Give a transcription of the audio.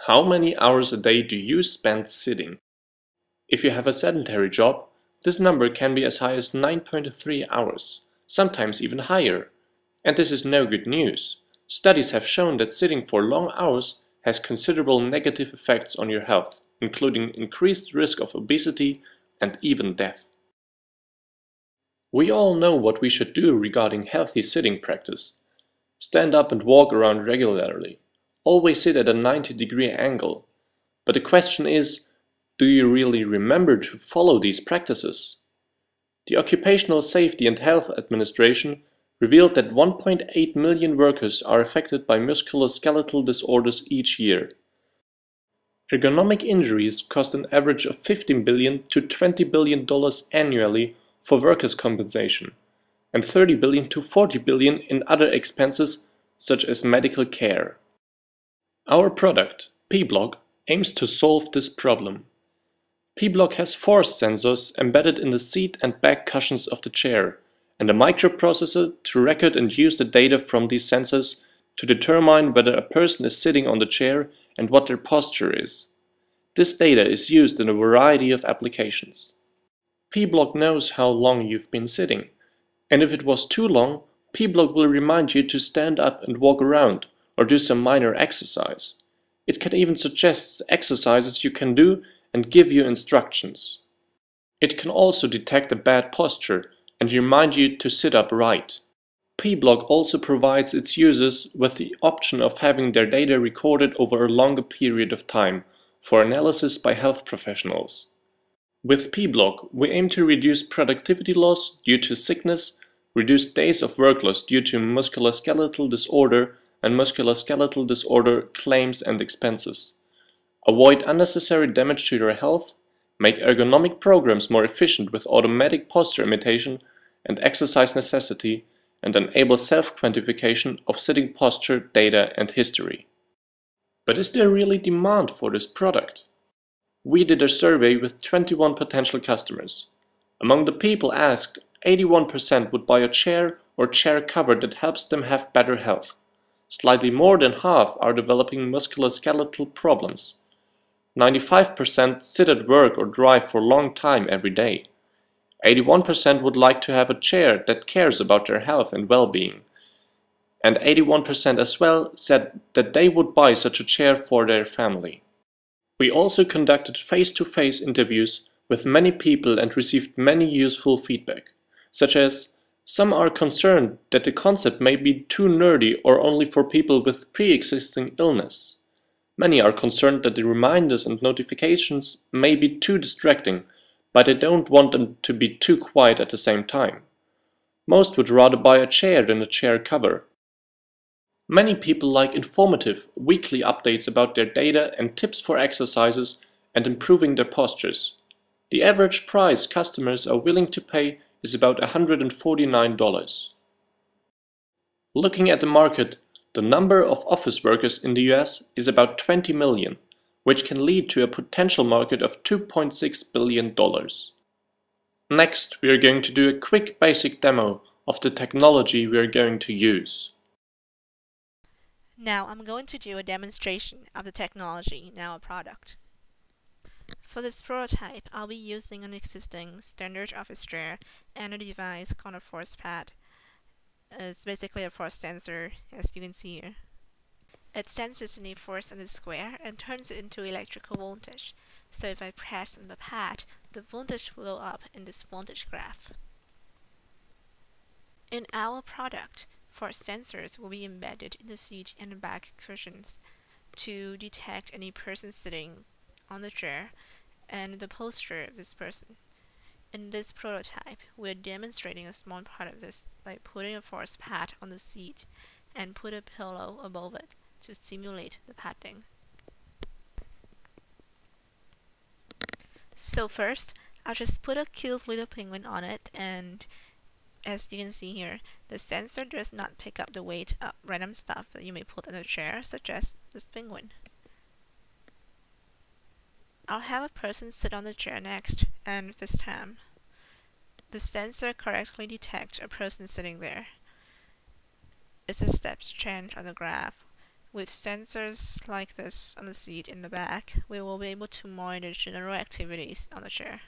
How many hours a day do you spend sitting? If you have a sedentary job, this number can be as high as 9.3 hours, sometimes even higher. And this is no good news. Studies have shown that sitting for long hours has considerable negative effects on your health, including increased risk of obesity and even death. We all know what we should do regarding healthy sitting practice. Stand up and walk around regularly. Always sit at a 90-degree angle. But the question is, do you really remember to follow these practices? The Occupational Safety and Health Administration revealed that 1.8 million workers are affected by musculoskeletal disorders each year. Ergonomic injuries cost an average of $15 billion to $20 billion annually for workers' compensation, and $30 billion to $40 billion in other expenses such as medical care. Our product, P-Block, aims to solve this problem. P-Block has force sensors embedded in the seat and back cushions of the chair, and a microprocessor to record and use the data from these sensors to determine whether a person is sitting on the chair and what their posture is. This data is used in a variety of applications. P-Block knows how long you've been sitting, and if it was too long, P-Block will remind you to stand up and walk around or do some minor exercise. It can even suggest exercises you can do and give you instructions. It can also detect a bad posture and remind you to sit up right. P-Block also provides its users with the option of having their data recorded over a longer period of time for analysis by health professionals. With P-Block, we aim to reduce productivity loss due to sickness, reduce days of work loss due to musculoskeletal disorder and musculoskeletal disorder claims and expenses, avoid unnecessary damage to your health, make ergonomic programs more efficient with automatic posture imitation and exercise necessity, and enable self-quantification of sitting posture, data, and history. But is there really demand for this product? We did a survey with 21 potential customers. Among the people asked, 81% would buy a chair or chair cover that helps them have better health. Slightly more than half are developing musculoskeletal problems. 95% sit at work or drive for a long time every day. 81% would like to have a chair that cares about their health and well-being. And 81% as well said that they would buy such a chair for their family. We also conducted face-to-face interviews with many people and received many useful feedback, such as, some are concerned that the concept may be too nerdy or only for people with pre-existing illness. Many are concerned that the reminders and notifications may be too distracting, but they don't want them to be too quiet at the same time. Most would rather buy a chair than a chair cover. Many people like informative, weekly updates about their data and tips for exercises and improving their postures. The average price customers are willing to pay is about $149. Looking at the market, the number of office workers in the US is about 20 million, which can lead to a potential market of $2.6 billion. Next, we are going to do a quick basic demo of the technology we are going to use. Now I'm going to do a demonstration of the technology in our product. For this prototype, I'll be using an existing standard office chair and a device called a force pad. It's basically a force sensor, as you can see here. It senses any force in the square and turns it into electrical voltage. So if I press on the pad, the voltage will go up in this voltage graph. In our product, force sensors will be embedded in the seat and back cushions to detect any person sitting on the chair and the posture of this person. In this prototype, we're demonstrating a small part of this by putting a force pad on the seat and put a pillow above it to simulate the padding. So first, I'll just put a cute little penguin on it, and as you can see here, the sensor does not pick up the weight of random stuff that you may put in a chair, such as this penguin. I'll have a person sit on the chair next, and this time, the sensor correctly detects a person sitting there. It's a steps change on the graph, With sensors like this on the seat in the back, we will be able to monitor general activities on the chair.